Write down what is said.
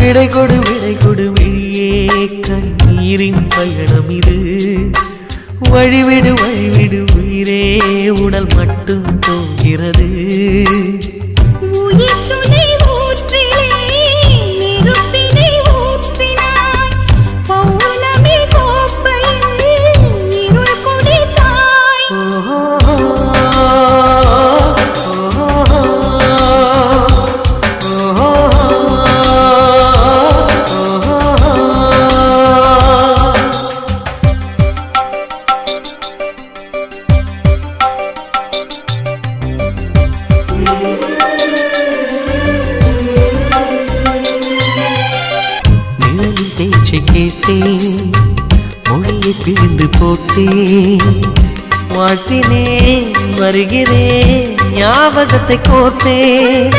விடை கொடு விழியே, கண்ணீரின் பயணம் இது. வழிவிடு உயிரே, உடல் மட்டும் போகிறது. நிழலின் பேச்சை கேட்டேன், மொழியை பிழிந்து போட்டேன். வாழ்த்தினேன் வருகிறேன், ஞாபகத்தை கோர்த்தேன்.